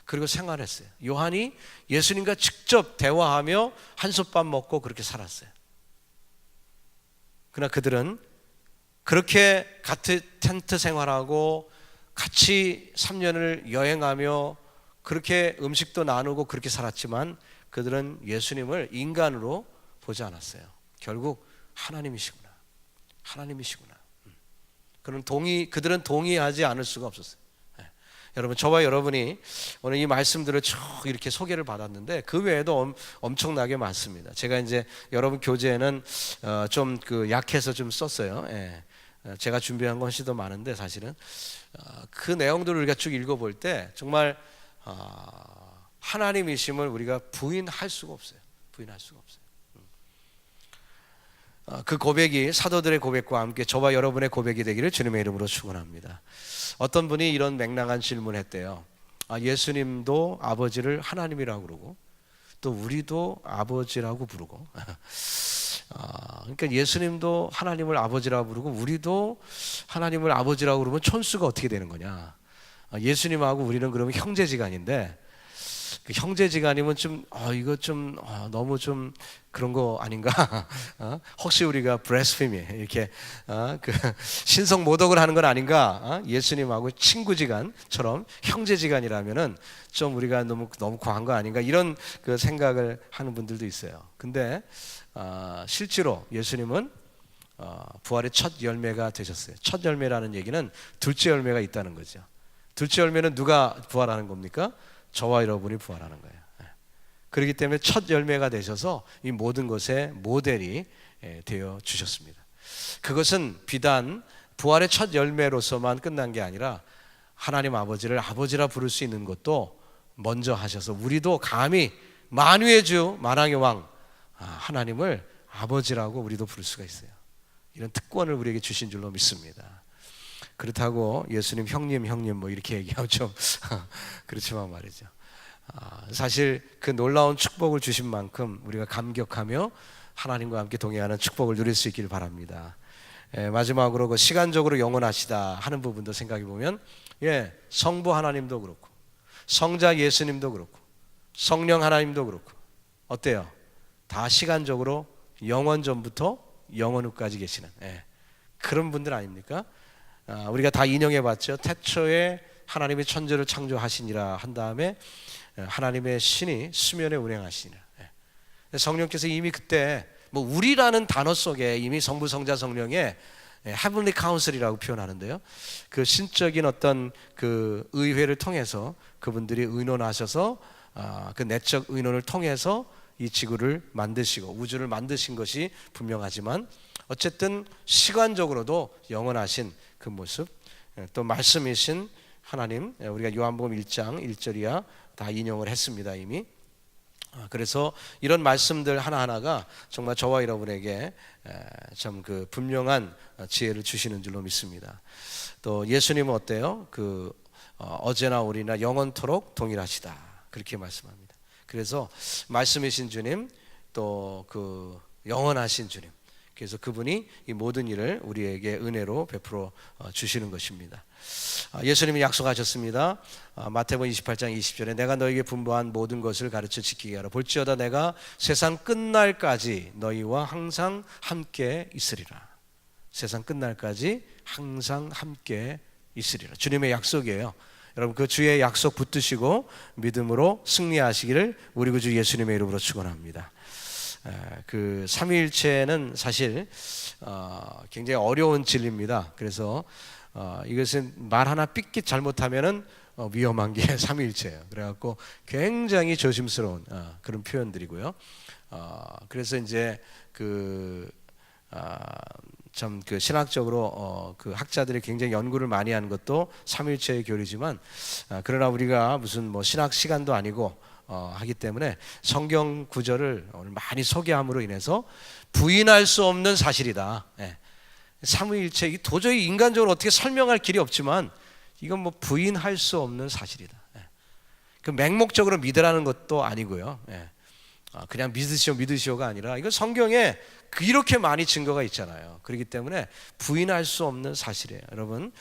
그리고 생활했어요. 요한이 예수님과 직접 대화하며 한솥밥 먹고 그렇게 살았어요. 그러나 그들은 그렇게 같은 텐트 생활하고 같이 3년을 여행하며 그렇게 음식도 나누고 그렇게 살았지만 그들은 예수님을 인간으로 보지 않았어요. 결국 하나님이시구나. 그들은 동의하지 않을 수가 없었어요. 여러분, 저와 여러분이 오늘 이 말씀들을 쭉 이렇게 소개를 받았는데 그 외에도 엄청나게 많습니다. 제가 이제 여러분 교재에는 좀 약해서 좀 썼어요. 제가 준비한 건 훨씬 더 많은데 사실은 그 내용들을 우리가 쭉 읽어볼 때 정말 하나님이심을 우리가 부인할 수가 없어요. 그 고백이 사도들의 고백과 함께 저와 여러분의 고백이 되기를 주님의 이름으로 축원합니다. 어떤 분이 이런 맹랑한 질문을 했대요. 예수님도 아버지를 하나님이라고 그러고 또 우리도 아버지라고 부르고 그러니까 예수님도 하나님을 아버지라고 부르고 우리도 하나님을 아버지라고 그러면 천수가 어떻게 되는 거냐? 예수님하고 우리는 그러면 형제지간인데 그 형제지간이면 좀 이거 좀 너무 좀 그런 거 아닌가? 혹시 우리가 브래스페미 이렇게 그 신성 모독을 하는 건 아닌가? 예수님하고 친구지간처럼 형제지간이라면은 좀 우리가 너무 과한 거 아닌가? 이런 그 생각을 하는 분들도 있어요. 근데 실제로 예수님은 부활의 첫 열매가 되셨어요. 첫 열매라는 얘기는 둘째 열매가 있다는 거죠. 둘째 열매는 누가 부활하는 겁니까? 저와 여러분이 부활하는 거예요. 그렇기 때문에 첫 열매가 되셔서 이 모든 것의 모델이 되어 주셨습니다. 그것은 비단 부활의 첫 열매로서만 끝난 게 아니라 하나님 아버지를 아버지라 부를 수 있는 것도 먼저 하셔서 우리도 감히 만유의 주 만왕의 왕 하나님을 아버지라고 우리도 부를 수가 있어요. 이런 특권을 우리에게 주신 줄로 믿습니다. 그렇다고 예수님 형님 뭐 이렇게 얘기하면 좀 그렇지만 말이죠. 사실 그 놀라운 축복을 주신 만큼 우리가 감격하며 하나님과 함께 동행하는 축복을 누릴 수 있기를 바랍니다. 마지막으로 그 시간적으로 영원하시다 하는 부분도 생각해 보면 성부 하나님도 그렇고 성자 예수님도 그렇고 성령 하나님도 그렇고 어때요? 다 시간적으로 영원 전부터 영원 후까지 계시는 그런 분들 아닙니까? 우리가 다 인용해 봤죠. 태초에 하나님의 천지를 창조하시니라 한 다음에 하나님의 신이 수면에 운행하시니라. 성령께서 이미 그때 뭐 우리라는 단어 속에 이미 성부 성자 성령의 heavenly counsel이라고 표현하는데요. 그 신적인 어떤 그 의회를 통해서 그분들이 의논하셔서 그 내적 의논을 통해서 이 지구를 만드시고 우주를 만드신 것이 분명하지만 어쨌든 시간적으로도 영원하신 그 모습, 또 말씀이신 하나님, 우리가 요한복음 1장 1절이야 다 인용을 했습니다 이미. 그래서 이런 말씀들 하나하나가 정말 저와 여러분에게 참 그 분명한 지혜를 주시는 줄로 믿습니다. 또 예수님은 어때요? 그 어제나 오리나 영원토록 동일하시다 그렇게 말씀합니다. 그래서 말씀이신 주님, 또 그 영원하신 주님, 그래서 그분이 이 모든 일을 우리에게 은혜로 베풀어 주시는 것입니다. 예수님이 약속하셨습니다. 마태복음 28장 20절에 내가 너에게 분부한 모든 것을 가르쳐 지키게 하라. 볼지어다 내가 세상 끝날까지 너희와 항상 함께 있으리라. 세상 끝날까지 항상 함께 있으리라. 주님의 약속이에요. 여러분 그 주의 약속 붙드시고 믿음으로 승리하시기를 우리 구주 예수님의 이름으로 축원합니다. 그 삼위일체는 사실 굉장히 어려운 진리입니다. 그래서 이것은 말 하나 삐끗 잘못하면은 위험한 게 삼위일체예요. 그래갖고 굉장히 조심스러운 그런 표현들이고요. 그래서 이제 참 그 신학적으로 그 학자들이 굉장히 연구를 많이 하는 것도 삼위일체의 교리지만 그러나 우리가 무슨 뭐 신학 시간도 아니고 하기 때문에 성경 구절을 오늘 많이 소개함으로 인해서 부인할 수 없는 사실이다. 삼위일체 도저히 인간적으로 어떻게 설명할 길이 없지만 이건 뭐 부인할 수 없는 사실이다. 그 맹목적으로 믿으라는 것도 아니고요. 그냥 믿으시오가 아니라 이건 성경에 이렇게 많이 증거가 있잖아요. 그렇기 때문에 부인할 수 없는 사실이에요. 여러분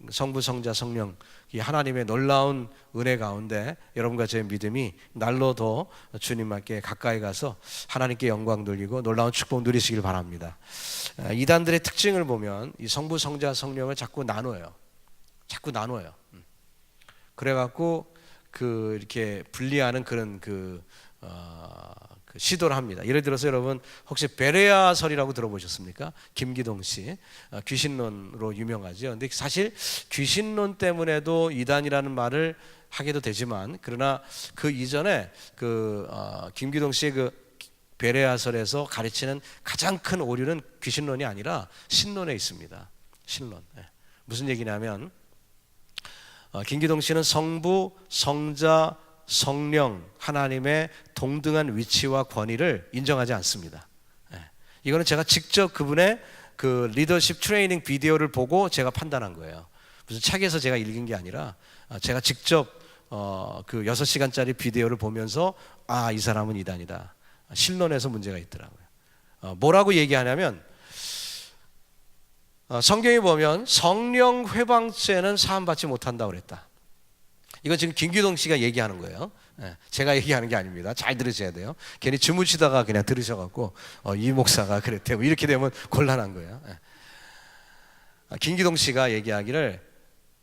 성부 성자 성령 이 하나님의 놀라운 은혜 가운데 여러분과 저의 믿음이 날로 더 주님께 가까이 가서 하나님께 영광 돌리고 놀라운 축복 누리시길 바랍니다. 이단들의 특징을 보면 이 성부 성자 성령을 자꾸 나눠요. 그래갖고 이렇게 분리하는 그런 시도를 합니다. 예를 들어서 여러분 혹시 베레아설이라고 들어보셨습니까? 김기동 씨 귀신론으로 유명하죠. 근데 사실 귀신론 때문에도 이단이라는 말을 하게도 되지만 그러나 그 이전에 김기동 씨의 그 베레아설에서 가르치는 가장 큰 오류는 귀신론이 아니라 신론에 있습니다. 신론. 무슨 얘기냐면 김기동 씨는 성부, 성자, 성령 하나님의 동등한 위치와 권위를 인정하지 않습니다. 이거는 제가 직접 그분의 그 리더십 트레이닝 비디오를 보고 제가 판단한 거예요. 무슨 책에서 제가 읽은 게 아니라 제가 직접 그 6시간짜리 비디오를 보면서 이 사람은 이단이다. 신론에서 문제가 있더라고요. 뭐라고 얘기하냐면 성경에 보면 성령 회방죄는 사함받지 못한다고 그랬다. 이건 지금 김기동 씨가 얘기하는 거예요. 제가 얘기하는 게 아닙니다. 잘 들으셔야 돼요. 괜히 주무시다가 그냥 들으셔갖고 이 목사가 그랬대요. 이렇게 되면 곤란한 거예요. 김기동 씨가 얘기하기를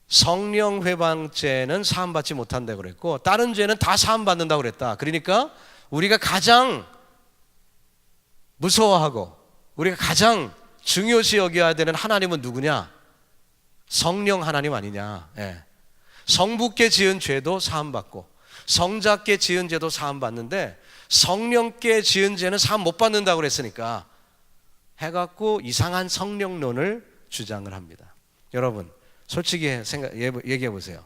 성령 회방죄는 사함받지 못한다고 그랬고 다른 죄는 다 사함받는다고 그랬다. 그러니까 우리가 가장 무서워하고 우리가 가장 중요시 여겨야 되는 하나님은 누구냐? 성령 하나님 아니냐. 성부께 지은 죄도 사함받고 성자께 지은 죄도 사함받는데 성령께 지은 죄는 사함 못 받는다고 그랬으니까 해갖고 이상한 성령론을 주장을 합니다. 여러분 솔직히 얘기해 보세요.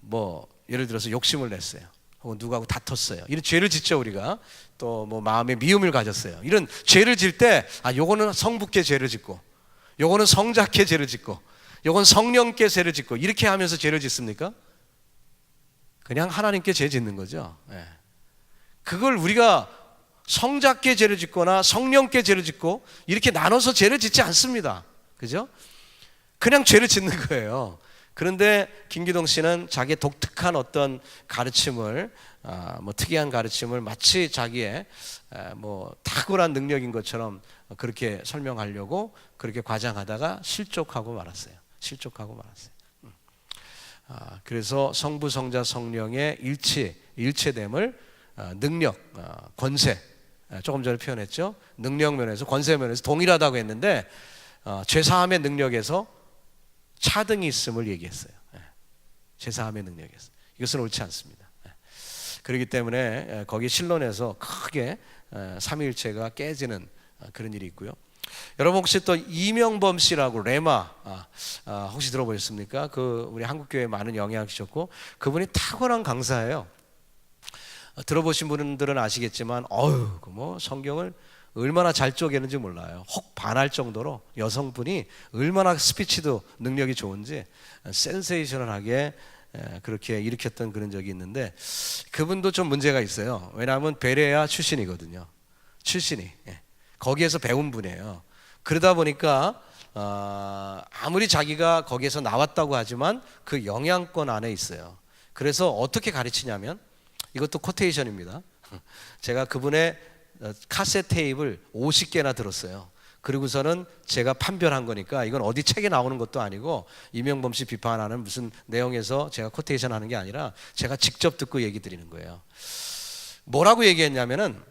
뭐 예를 들어서 욕심을 냈어요. 혹은 누구하고 다퉜어요. 이런 죄를 짓죠. 우리가 또 뭐 마음에 미움을 가졌어요. 이런 죄를 질 때 요거는 성부께 죄를 짓고 요거는 성자께 죄를 짓고 요건 성령께 죄를 짓고 이렇게 하면서 죄를 짓습니까? 그냥 하나님께 죄 짓는 거죠. 그걸 우리가 성자께 죄를 짓거나 성령께 죄를 짓고 이렇게 나눠서 죄를 짓지 않습니다. 그죠? 그냥 죄를 짓는 거예요. 그런데 김기동 씨는 자기의 독특한 어떤 가르침을 뭐 특이한 가르침을 마치 자기의 뭐 탁월한 능력인 것처럼 그렇게 설명하려고 그렇게 과장하다가 실족하고 말았어요. 그래서 성부, 성자, 성령의 일체됨을 능력, 권세, 조금 전에 표현했죠. 능력 면에서, 권세 면에서 동일하다고 했는데 죄사함의 능력에서 차등이 있음을 얘기했어요. 죄사함의 능력에서. 이것은 옳지 않습니다. 그렇기 때문에 거기 신론에서 크게 삼위일체가 깨지는 그런 일이 있고요. 여러분 혹시 또 이명범 씨라고 레마 혹시 들어보셨습니까? 그 우리 한국교회에 많은 영향을 주셨고 그분이 탁월한 강사예요. 들어보신 분들은 아시겠지만 그 뭐 성경을 얼마나 잘 쪼개는지 몰라요. 혹 반할 정도로 여성분이 얼마나 스피치도 능력이 좋은지 센세이셔널하게 그렇게 일으켰던 그런 적이 있는데 그분도 좀 문제가 있어요. 왜냐하면 베레아 출신이거든요. 거기에서 배운 분이에요. 그러다 보니까 아무리 자기가 거기에서 나왔다고 하지만 그 영향권 안에 있어요. 그래서 어떻게 가르치냐면 이것도 코테이션입니다. 제가 그분의 카세트 테이프를 50개나 들었어요. 그리고서는 제가 판별한 거니까 이건 어디 책에 나오는 것도 아니고 이명범 씨 비판하는 무슨 내용에서 제가 코테이션 하는 게 아니라 제가 직접 듣고 얘기 드리는 거예요. 뭐라고 얘기했냐면은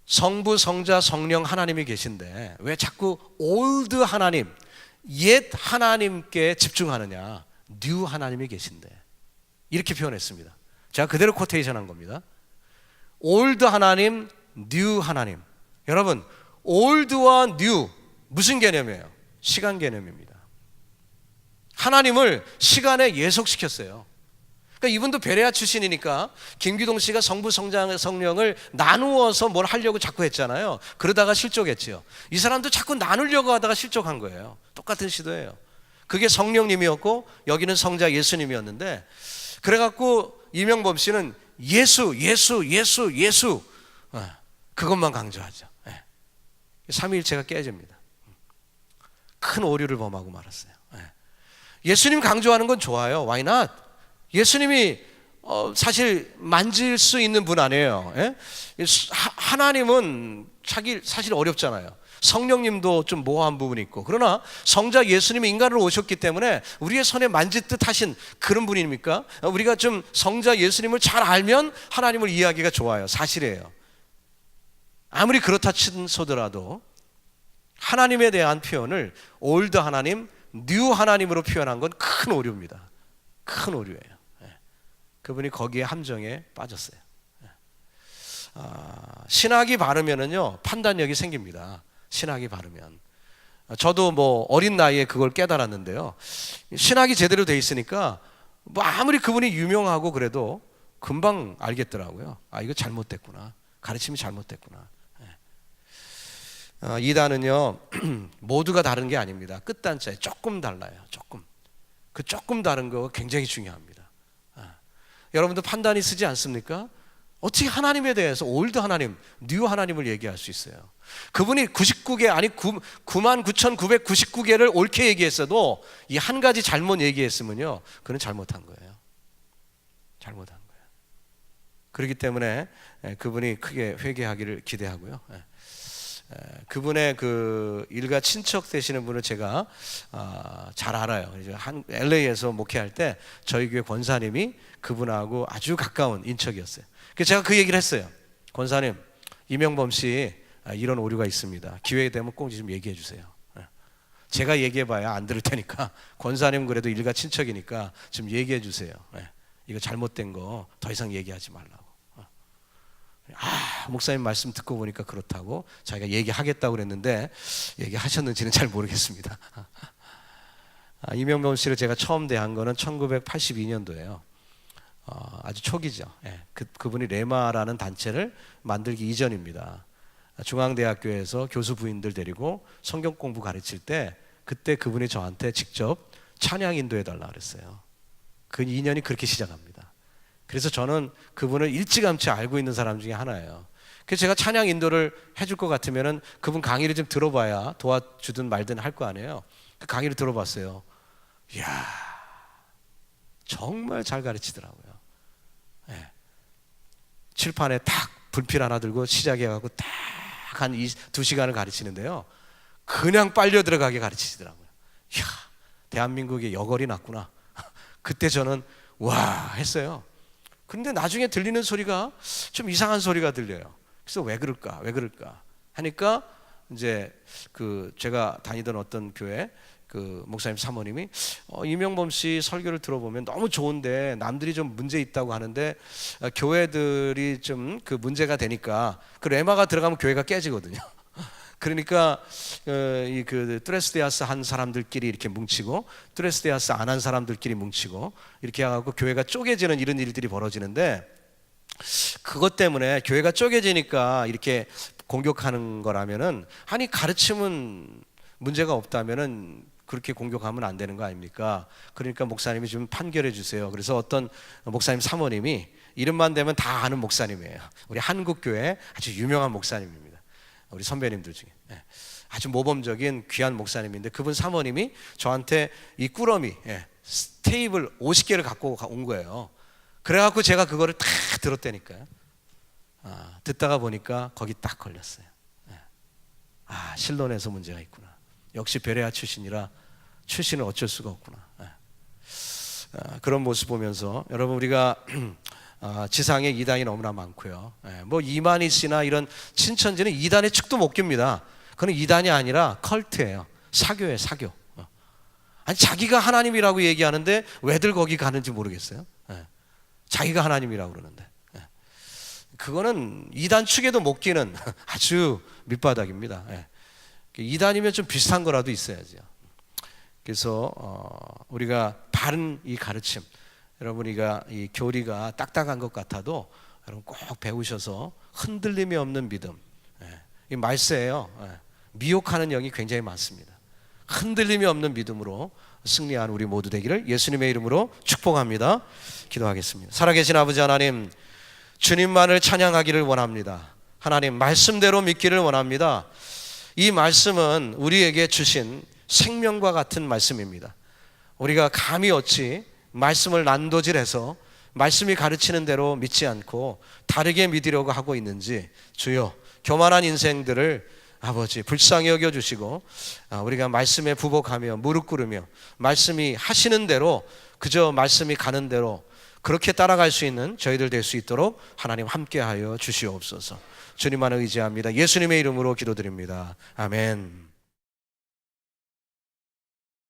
성부, 성자, 성령 하나님이 계신데 왜 자꾸 올드 하나님, 옛 하나님께 집중하느냐. 뉴 하나님이 계신데 이렇게 표현했습니다. 제가 그대로 코테이션한 겁니다. 올드 하나님, 뉴 하나님. 여러분 올드와 뉴 무슨 개념이에요? 시간 개념입니다. 하나님을 시간에 예속시켰어요. 그러니까 이분도 베레아 출신이니까 김기동 씨가 성부, 성자, 성령을 나누어서 뭘 하려고 자꾸 했잖아요. 그러다가 실족했죠. 이 사람도 자꾸 나누려고 하다가 실족한 거예요. 똑같은 시도예요. 그게 성령님이었고 여기는 성자 예수님이었는데 그래갖고 이명범 씨는 예수 그것만 강조하죠. 삼위일체가 깨집니다. 큰 오류를 범하고 말았어요. 예수님 강조하는 건 좋아요. Why not? 예수님이 사실 만질 수 있는 분 아니에요. 하나님은 사실 어렵잖아요. 성령님도 좀 모호한 부분이 있고 그러나 성자 예수님이 인간으로 오셨기 때문에 우리의 손에 만질 듯 하신 그런 분입니까? 우리가 좀 성자 예수님을 잘 알면 하나님을 이해하기가 좋아요. 사실이에요. 아무리 그렇다 치더라도 하나님에 대한 표현을 올드 하나님, 뉴 하나님으로 표현한 건 큰 오류입니다. 큰 오류예요. 그분이 거기에 함정에 빠졌어요. 신학이 바르면은요 판단력이 생깁니다. 신학이 바르면 저도 뭐 어린 나이에 그걸 깨달았는데요. 신학이 제대로 돼 있으니까 뭐 아무리 그분이 유명하고 그래도 금방 알겠더라고요. 이거 잘못됐구나. 가르침이 잘못됐구나. 이단은요 모두가 다른 게 아닙니다. 끝단자에 조금 달라요. 조금 다른 거 굉장히 중요합니다. 여러분도 판단이 쓰지 않습니까? 어떻게 하나님에 대해서 올드 하나님, 뉴 하나님을 얘기할 수 있어요? 그분이 99개 아니 99,999개를 옳게 얘기했어도 이 한 가지 잘못 얘기했으면요, 그는 잘못한 거예요. 잘못한 거예요. 그렇기 때문에 그분이 크게 회개하기를 기대하고요. 그분의 그 일가 친척 되시는 분을 제가 잘 알아요. LA에서 목회할 때 저희 교회 권사님이 그분하고 아주 가까운 인척이었어요. 그래서 제가 그 얘기를 했어요. 권사님, 이명범 씨 이런 오류가 있습니다. 기회 되면 꼭 좀 얘기해 주세요. 제가 얘기해봐야 안 들을 테니까 권사님 그래도 일가 친척이니까 좀 얘기해 주세요. 이거 잘못된 거 더 이상 얘기하지 말라고. 목사님 말씀 듣고 보니까 그렇다고 자기가 얘기하겠다고 그랬는데 얘기하셨는지는 잘 모르겠습니다. 이명범 씨를 제가 처음 대한 거는 1982년도예요. 아주 초기죠. 그분이 레마라는 단체를 만들기 이전입니다. 중앙대학교에서 교수 부인들 데리고 성경 공부 가르칠 때 그때 그분이 저한테 직접 찬양 인도해 달라 그랬어요. 그 인연이 그렇게 시작합니다. 그래서 저는 그분을 일찌감치 알고 있는 사람 중에 하나예요. 그래서 제가 찬양 인도를 해줄 것 같으면은 그분 강의를 좀 들어봐야 도와주든 말든 할 거 아니에요. 그 강의를 들어봤어요. 이야, 정말 잘 가르치더라고요. 칠판에 딱 불필 하나 들고 시작해가지고 딱 한 2시간을 가르치는데요, 그냥 빨려 들어가게 가르치시더라고요. 이야, 대한민국에 여걸이 났구나. 그때 저는 와 했어요. 그런데 나중에 들리는 소리가 좀 이상한 소리가 들려요. 그래서 왜 그럴까 하니까 이제 그 제가 다니던 어떤 교회 그 목사님 사모님이 이명범 씨 설교를 들어보면 너무 좋은데 남들이 좀 문제 있다고 하는데 교회들이 좀 그 문제가 되니까 그 레마가 들어가면 교회가 깨지거든요. 그러니까 이 그 뚜레스데아스 한 사람들끼리 이렇게 뭉치고 뚜레스데아스 안 한 사람들끼리 뭉치고 이렇게 해갖고 교회가 쪼개지는 이런 일들이 벌어지는데, 그것 때문에 교회가 쪼개지니까 이렇게 공격하는 거라면은, 아니 가르침은 문제가 없다면은 그렇게 공격하면 안 되는 거 아닙니까? 그러니까 목사님이 좀 판결해 주세요. 그래서 어떤 목사님 사모님이, 이름만 대면 다 아는 목사님이에요. 우리 한국교회 아주 유명한 목사님입니다. 우리 선배님들 중에 아주 모범적인 귀한 목사님인데, 그분 사모님이 저한테 이 꾸러미 테이블 50개를 갖고 온 거예요. 그래갖고 제가 그거를 딱 들었다니까요. 듣다가 보니까 거기 딱 걸렸어요. 신론에서 문제가 있구나. 역시 베레아 출신이라 출신은 어쩔 수가 없구나. 그런 모습 보면서 여러분, 우리가 지상에 이단이 너무나 많고요. 뭐 이만희 씨나 이런 친천지는 이단의 축도 못 깁니다. 그건 이단이 아니라 컬트예요. 사교예요, 사교. 아니 자기가 하나님이라고 얘기하는데 왜들 거기 가는지 모르겠어요. 자기가 하나님이라고 그러는데 그거는 이단 축에도 못 끼는 아주 밑바닥입니다. 이단이면 좀 비슷한 거라도 있어야죠. 그래서 우리가 바른 이 가르침, 여러분 이 교리가 딱딱한 것 같아도 여러분 꼭 배우셔서 흔들림이 없는 믿음, 이 말세예요. 미혹하는 영이 굉장히 많습니다. 흔들림이 없는 믿음으로 승리한 우리 모두 되기를 예수님의 이름으로 축복합니다. 기도하겠습니다. 살아계신 아버지 하나님, 주님만을 찬양하기를 원합니다. 하나님, 말씀대로 믿기를 원합니다. 이 말씀은 우리에게 주신 생명과 같은 말씀입니다. 우리가 감히 어찌 말씀을 난도질해서 말씀이 가르치는 대로 믿지 않고 다르게 믿으려고 하고 있는지, 주여 교만한 인생들을 아버지 불쌍히 여겨주시고 우리가 말씀에 부복하며 무릎 꿇으며 말씀이 하시는 대로, 그저 말씀이 가는 대로 그렇게 따라갈 수 있는 저희들 될 수 있도록 하나님 함께하여 주시옵소서. 주님만 의지합니다. 예수님의 이름으로 기도드립니다. 아멘.